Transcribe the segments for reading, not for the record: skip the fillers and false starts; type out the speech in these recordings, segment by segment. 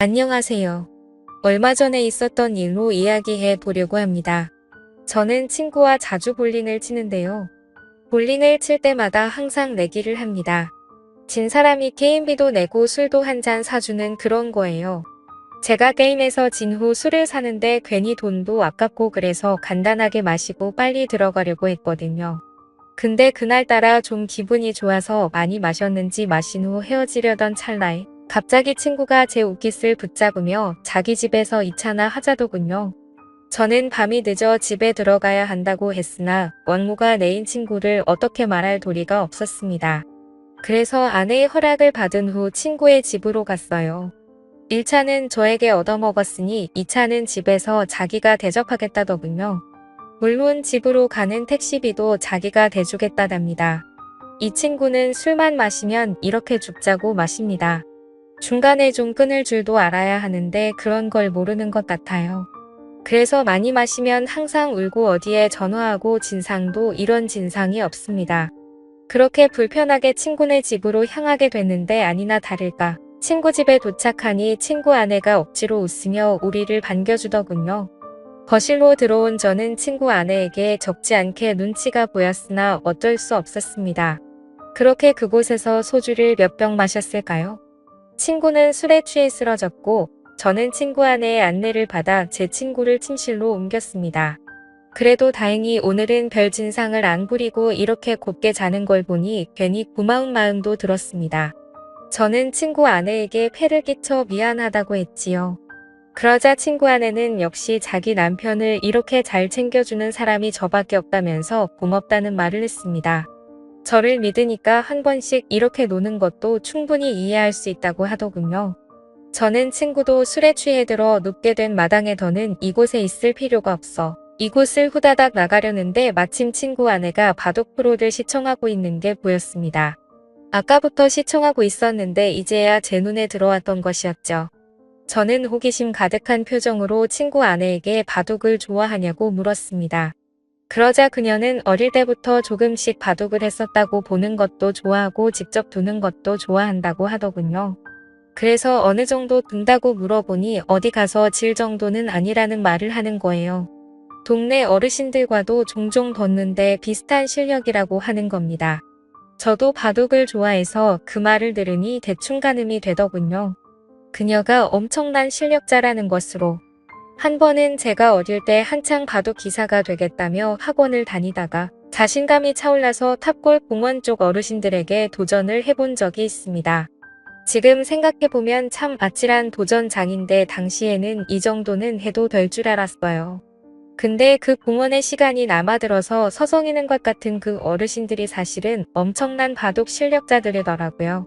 안녕하세요. 얼마 전에 있었던 일로 이야기해 보려고 합니다. 저는 친구와 자주 볼링을 치는데요. 볼링을 칠 때마다 항상 내기를 합니다. 진 사람이 게임비도 내고 술도 한 잔 사주는 그런 거예요. 제가 게임에서 진 후 술을 사는데 괜히 돈도 아깝고 그래서 간단하게 마시고 빨리 들어가려고 했거든요. 근데 그날따라 좀 기분이 좋아서 많이 마셨는지 마신 후 헤어지려던 찰나에 갑자기 친구가 제 옷깃을 붙잡으며 자기 집에서 2차나 하자더군요. 저는 밤이 늦어 집에 들어가야 한다고 했으나 왕모가 내인 친구를 어떻게 말할 도리가 없었습니다. 그래서 아내의 허락을 받은 후 친구의 집으로 갔어요. 1차는 저에게 얻어먹었으니 2차는 집에서 자기가 대접하겠다더군요. 물론 집으로 가는 택시비도 자기가 대주겠다답니다. 이 친구는 술만 마시면 이렇게 죽자고 마십니다. 중간에 좀 끊을 줄도 알아야 하는데 그런 걸 모르는 것 같아요. 그래서 많이 마시면 항상 울고 어디에 전화하고 진상도 이런 진상이 없습니다. 그렇게 불편하게 친구네 집으로 향하게 됐는데 아니나 다를까. 친구 집에 도착하니 친구 아내가 억지로 웃으며 우리를 반겨주더군요. 거실로 들어온 저는 친구 아내에게 적지 않게 눈치가 보였으나 어쩔 수 없었습니다. 그렇게 그곳에서 소주를 몇 병 마셨을까요? 친구는 술에 취해 쓰러졌고 저는 친구 아내의 안내를 받아 제 친구를 침실로 옮겼습니다. 그래도 다행히 오늘은 별 진상을 안 부리고 이렇게 곱게 자는 걸 보니 괜히 고마운 마음도 들었습니다. 저는 친구 아내에게 폐를 끼쳐 미안하다고 했지요. 그러자 친구 아내는 역시 자기 남편을 이렇게 잘 챙겨주는 사람이 저밖에 없다면서 고맙다는 말을 했습니다. 저를 믿으니까 한 번씩 이렇게 노는 것도 충분히 이해할 수 있다고 하더군요. 저는 친구도 술에 취해 들어 눕게 된 마당에 더는 이곳에 있을 필요가 없어 이곳을 후다닥 나가려는데 마침 친구 아내가 바둑 프로를 시청하고 있는 게 보였습니다. 아까부터 시청하고 있었는데 이제야 제 눈에 들어왔던 것이었죠. 저는 호기심 가득한 표정으로 친구 아내에게 바둑을 좋아하냐고 물었습니다. 그러자 그녀는 어릴 때부터 조금씩 바둑을 했었다고 보는 것도 좋아하고 직접 두는 것도 좋아한다고 하더군요. 그래서 어느 정도 둔다고 물어보니 어디 가서 질 정도는 아니라는 말을 하는 거예요. 동네 어르신들과도 종종 뒀는데 비슷한 실력이라고 하는 겁니다. 저도 바둑을 좋아해서 그 말을 들으니 대충 가늠이 되더군요. 그녀가 엄청난 실력자라는 것으로. 한 번은 제가 어릴 때 한창 바둑 기사가 되겠다며 학원을 다니다가 자신감이 차올라서 탑골 공원 쪽 어르신들에게 도전을 해본 적이 있습니다. 지금 생각해보면 참 아찔한 도전장인데 당시에는 이 정도는 해도 될 줄 알았어요. 근데 그 공원에 시간이 남아들어서 서성이는 것 같은 그 어르신들이 사실은 엄청난 바둑 실력자들이더라고요.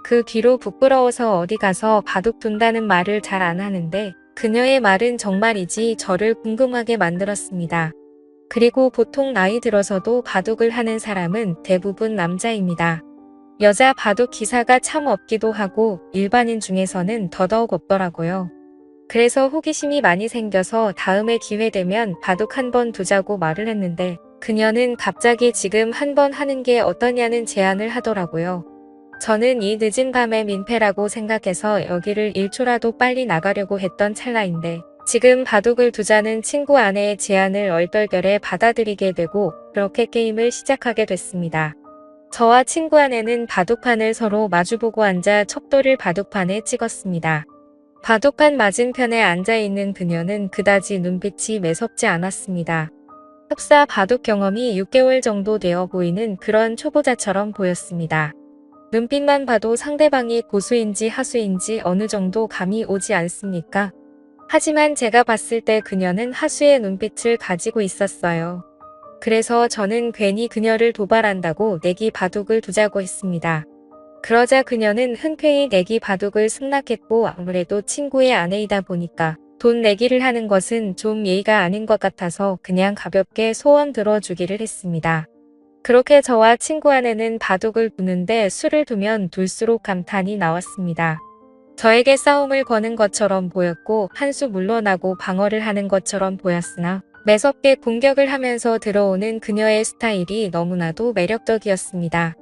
그 뒤로 부끄러워서 어디 가서 바둑 둔다는 말을 잘 안 하는데 그녀의 말은 정말이지 저를 궁금하게 만들었습니다. 그리고 보통 나이 들어서도 바둑을 하는 사람은 대부분 남자입니다. 여자 바둑 기사가 참 없기도 하고 일반인 중에서는 더더욱 없더라고요. 그래서 호기심이 많이 생겨서 다음에 기회 되면 바둑 한번 두자고 말을 했는데 그녀는 갑자기 지금 한번 하는 게 어떠냐는 제안을 하더라고요. 저는 이 늦은 밤에 민폐라고 생각해서 여기를 1초라도 빨리 나가려고 했던 찰나인데 지금 바둑을 두자는 친구 아내의 제안을 얼떨결에 받아들이게 되고 그렇게 게임을 시작하게 됐습니다. 저와 친구 아내는 바둑판을 서로 마주보고 앉아 척도를 바둑판에 찍었습니다. 바둑판 맞은편에 앉아있는 그녀는 그다지 눈빛이 매섭지 않았습니다. 흡사 바둑 경험이 6개월 정도 되어 보이는 그런 초보자처럼 보였습니다. 눈빛만 봐도 상대방이 고수인지 하수인지 어느 정도 감이 오지 않습니까? 하지만 제가 봤을 때 그녀는 하수의 눈빛을 가지고 있었어요. 그래서 저는 괜히 그녀를 도발한다고 내기 바둑을 두자고 했습니다. 그러자 그녀는 흔쾌히 내기 바둑을 승낙했고 아무래도 친구의 아내이다 보니까 돈 내기를 하는 것은 좀 예의가 아닌 것 같아서 그냥 가볍게 소원 들어주기를 했습니다. 그렇게 저와 친구 아내는 바둑을 두는데 술을 두면 둘수록 감탄이 나왔습니다. 저에게 싸움을 거는 것처럼 보였고 한 수 물러나고 방어를 하는 것처럼 보였으나 매섭게 공격을 하면서 들어오는 그녀의 스타일이 너무나도 매력적이었습니다.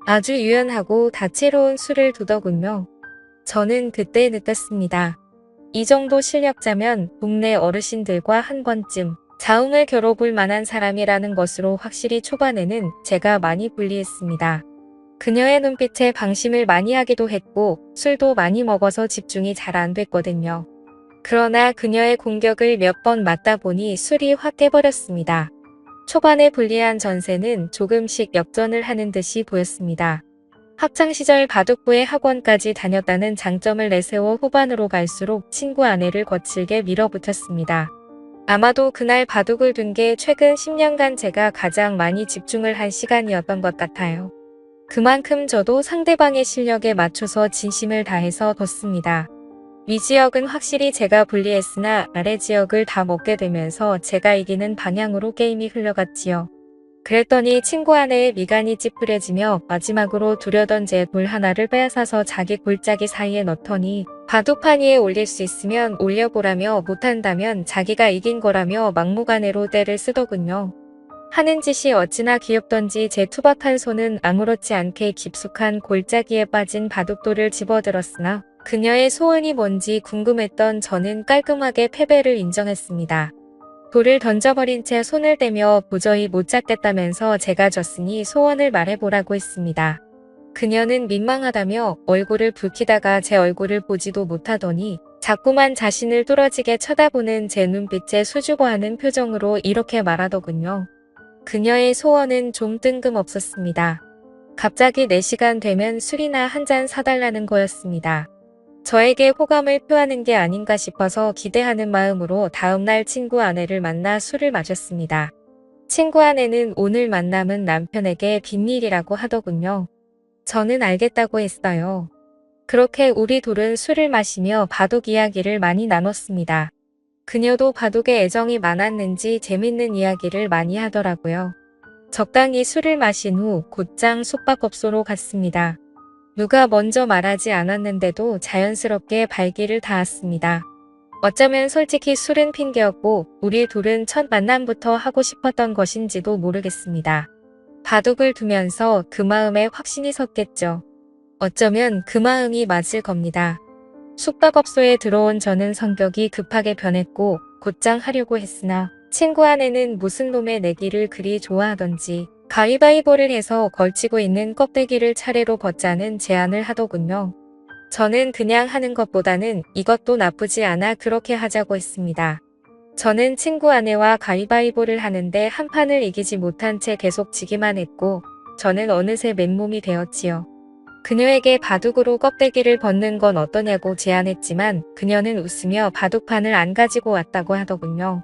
아주 유연하고 다채로운 술을 두더군요. 저는 그때 느꼈습니다. 이 정도 실력자면 동네 어르신들과 한 번쯤 자웅을 겨뤄볼 만한 사람이라는 것으로 확실히 초반에는 제가 많이 불리했습니다. 그녀의 눈빛에 방심을 많이 하기도 했고 술도 많이 먹어서 집중이 잘 안 됐거든요. 그러나 그녀의 공격을 몇 번 맞다 보니 술이 확 깨버렸습니다. 초반에 불리한 전세는 조금씩 역전을 하는 듯이 보였습니다. 학창시절 바둑부의 학원까지 다녔다는 장점을 내세워 후반으로 갈수록 친구 아내를 거칠게 밀어붙였습니다. 아마도 그날 바둑을 둔 게 최근 10년간 제가 가장 많이 집중을 한 시간이었던 것 같아요. 그만큼 저도 상대방의 실력에 맞춰서 진심을 다해서 뒀습니다. 위 지역은 확실히 제가 불리했으나 아래 지역을 다 먹게 되면서 제가 이기는 방향으로 게임이 흘러갔지요. 그랬더니 친구 아내의 미간이 찌푸려지며 마지막으로 두려던 제 돌 하나를 빼앗아서 자기 골짜기 사이에 넣더니 바둑판 위에 올릴 수 있으면 올려보라며 못한다면 자기가 이긴 거라며 막무가내로 떼를 쓰더군요. 하는 짓이 어찌나 귀엽던지 제 투박한 손은 아무렇지 않게 깊숙한 골짜기에 빠진 바둑돌을 집어들었으나 그녀의 소원이 뭔지 궁금했던 저는 깔끔하게 패배를 인정했습니다. 돌을 던져버린 채 손을 떼며 도저히 못 잡겠다면서 제가 졌으니 소원을 말해보라고 했습니다. 그녀는 민망하다며 얼굴을 붉히다가 제 얼굴을 보지도 못하더니 자꾸만 자신을 뚫어지게 쳐다보는 제 눈빛에 수줍어하는 표정으로 이렇게 말하더군요. 그녀의 소원은 좀 뜬금없었습니다. 갑자기 4시간 되면 술이나 한 잔 사달라는 거였습니다. 저에게 호감을 표하는 게 아닌가 싶어서 기대하는 마음으로 다음날 친구 아내를 만나 술을 마셨습니다. 친구 아내는 오늘 만남은 남편에게 비밀이라고 하더군요. 저는 알겠다고 했어요. 그렇게 우리 둘은 술을 마시며 바둑 이야기를 많이 나눴습니다. 그녀도 바둑에 애정이 많았는지 재밌는 이야기를 많이 하더라고요. 적당히 술을 마신 후 곧장 숙박업소로 갔습니다. 누가 먼저 말하지 않았는데도 자연스럽게 발길을 닿았습니다. 어쩌면 솔직히 술은 핑계였고 우리 둘은 첫 만남부터 하고 싶었던 것인지도 모르겠습니다. 바둑을 두면서 그 마음에 확신이 섰겠죠. 어쩌면 그 마음이 맞을 겁니다. 숙박업소에 들어온 저는 성격이 급하게 변했고 곧장 하려고 했으나 친구 아내는 무슨 놈의 내기를 그리 좋아하던지 가위바위보를 해서 걸치고 있는 껍데기를 차례로 벗자는 제안을 하더군요. 저는 그냥 하는 것보다는 이것도 나쁘지 않아 그렇게 하자고 했습니다. 저는 친구 아내와 가위바위보를 하는데 한 판을 이기지 못한 채 계속 지기만 했고 저는 어느새 맨몸이 되었지요. 그녀에게 바둑으로 껍데기를 벗는 건 어떠냐고 제안했지만 그녀는 웃으며 바둑판을 안 가지고 왔다고 하더군요.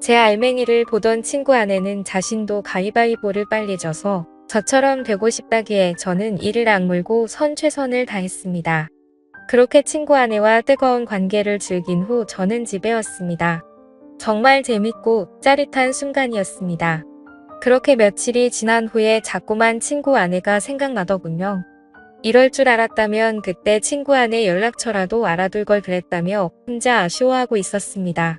제 알맹이를 보던 친구 아내는 자신도 가위바위보를 빨리 져서 저처럼 되고 싶다기에 저는 이를 악물고 선 최선을 다했습니다. 그렇게 친구 아내와 뜨거운 관계를 즐긴 후 저는 집에 왔습니다. 정말 재밌고 짜릿한 순간이었습니다. 그렇게 며칠이 지난 후에 자꾸만 친구 아내가 생각나더군요. 이럴 줄 알았다면 그때 친구 아내 연락처라도 알아둘 걸 그랬다며 혼자 아쉬워하고 있었습니다.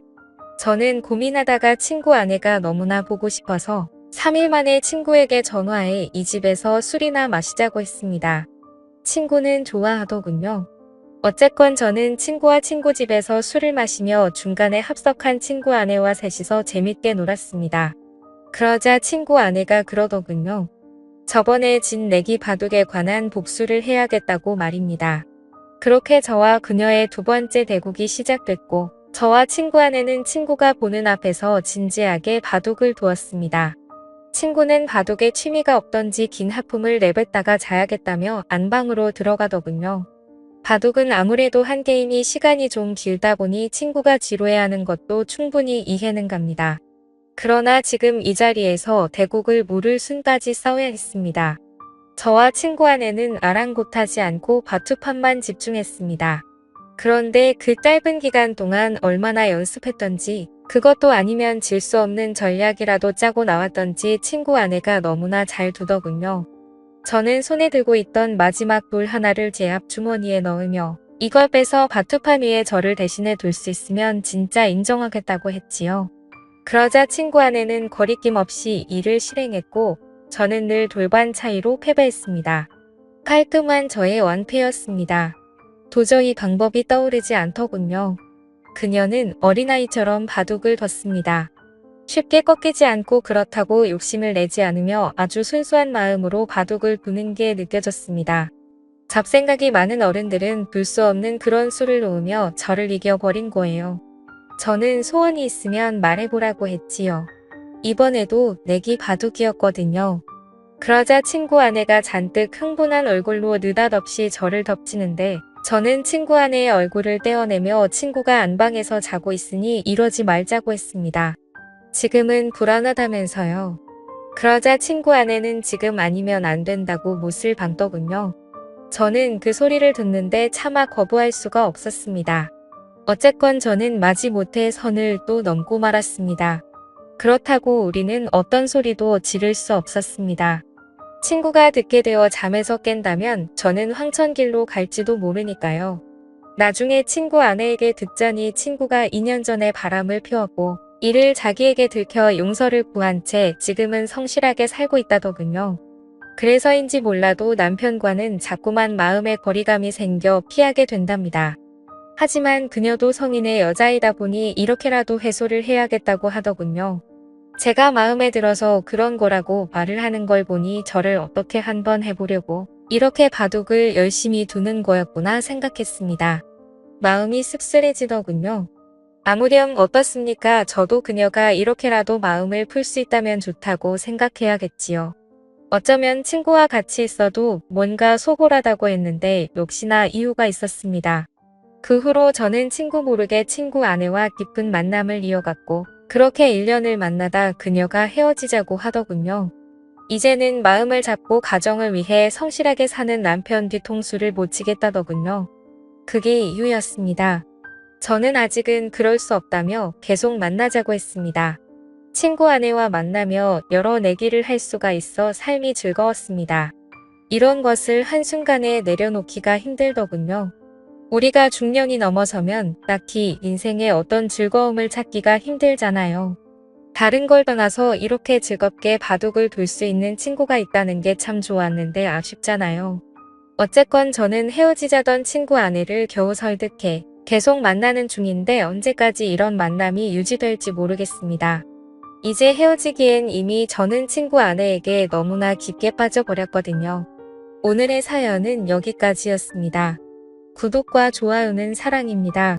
저는 고민하다가 친구 아내가 너무나 보고 싶어서 3일 만에 친구에게 전화해 이 집에서 술이나 마시자고 했습니다. 친구는 좋아하더군요. 어쨌건 저는 친구와 친구 집에서 술을 마시며 중간에 합석한 친구 아내와 셋이서 재밌게 놀았습니다. 그러자 친구 아내가 그러더군요. 저번에 진 내기 바둑에 관한 복수를 해야겠다고 말입니다. 그렇게 저와 그녀의 두 번째 대국이 시작됐고 저와 친구 아내는 친구가 보는 앞에서 진지하게 바둑을 두었습니다. 친구는 바둑에 취미가 없던지 긴 하품을 내뱉다가 자야겠다며 안방으로 들어가더군요. 바둑은 아무래도 한 게임이 시간이 좀 길다 보니 친구가 지루해하는 것도 충분히 이해는 갑니다. 그러나 지금 이 자리에서 대국을 물을 순까지 싸워야 했습니다. 저와 친구 아내는 아랑곳하지 않고 바둑판만 집중했습니다. 그런데 그 짧은 기간 동안 얼마나 연습했던지 그것도 아니면 질 수 없는 전략이라도 짜고 나왔던지 친구 아내가 너무나 잘 두더군요. 저는 손에 들고 있던 마지막 돌 하나를 제 앞 주머니에 넣으며 이걸 빼서 바둑판 위에 저를 대신해 둘 수 있으면 진짜 인정하겠다고 했지요. 그러자 친구 아내는 거리낌 없이 이를 실행했고 저는 늘 돌반 차이로 패배했습니다. 깔끔한 저의 완패였습니다. 도저히 방법이 떠오르지 않더군요. 그녀는 어린아이처럼 바둑을 뒀습니다. 쉽게 꺾이지 않고 그렇다고 욕심을 내지 않으며 아주 순수한 마음으로 바둑을 두는 게 느껴졌습니다. 잡생각이 많은 어른들은 둘 수 없는 그런 수를 놓으며 저를 이겨버린 거예요. 저는 소원이 있으면 말해보라고 했지요. 이번에도 내기 바둑이었거든요. 그러자 친구 아내가 잔뜩 흥분한 얼굴로 느닷없이 저를 덮치는데 저는 친구 아내의 얼굴을 떼어내며 친구가 안방에서 자고 있으니 이러지 말자고 했습니다. 지금은 불안하다면서요. 그러자 친구 아내는 지금 아니면 안 된다고 못을 박더군요. 저는 그 소리를 듣는데 차마 거부할 수가 없었습니다. 어쨌건 저는 마지못해 선을 또 넘고 말았습니다. 그렇다고 우리는 어떤 소리도 지를 수 없었습니다. 친구가 듣게 되어 잠에서 깬다면 저는 황천길로 갈지도 모르니까요. 나중에 친구 아내에게 듣자니 친구가 2년 전에 바람을 피웠고 이를 자기에게 들켜 용서를 구한 채 지금은 성실하게 살고 있다더군요. 그래서인지 몰라도 남편과는 자꾸만 마음의 거리감이 생겨 피하게 된답니다. 하지만 그녀도 성인의 여자이다 보니 이렇게라도 해소를 해야겠다고 하더군요. 제가 마음에 들어서 그런 거라고 말을 하는 걸 보니 저를 어떻게 한번 해보려고 이렇게 바둑을 열심히 두는 거였구나 생각했습니다. 마음이 씁쓸해지더군요. 아무렴 어떻습니까? 저도 그녀가 이렇게라도 마음을 풀 수 있다면 좋다고 생각해야겠지요. 어쩌면 친구와 같이 있어도 뭔가 소홀하다고 했는데 역시나 이유가 있었습니다. 그 후로 저는 친구 모르게 친구 아내와 깊은 만남을 이어갔고 그렇게 1년을 만나다 그녀가 헤어지자고 하더군요. 이제는 마음을 잡고 가정을 위해 성실하게 사는 남편 뒤통수를 못 치겠다더군요. 그게 이유였습니다. 저는 아직은 그럴 수 없다며 계속 만나자고 했습니다. 친구 아내와 만나며 여러 내기를 할 수가 있어 삶이 즐거웠습니다. 이런 것을 한순간에 내려놓기가 힘들더군요. 우리가 중년이 넘어서면 딱히 인생의 어떤 즐거움을 찾기가 힘들잖아요. 다른 걸 떠나서 이렇게 즐겁게 바둑을 둘 수 있는 친구가 있다는 게 참 좋았는데 아쉽잖아요. 어쨌건 저는 헤어지자던 친구 아내를 겨우 설득해 계속 만나는 중인데 언제까지 이런 만남이 유지될지 모르겠습니다. 이제 헤어지기엔 이미 저는 친구 아내에게 너무나 깊게 빠져버렸거든요. 오늘의 사연은 여기까지였습니다. 구독과 좋아요는 사랑입니다.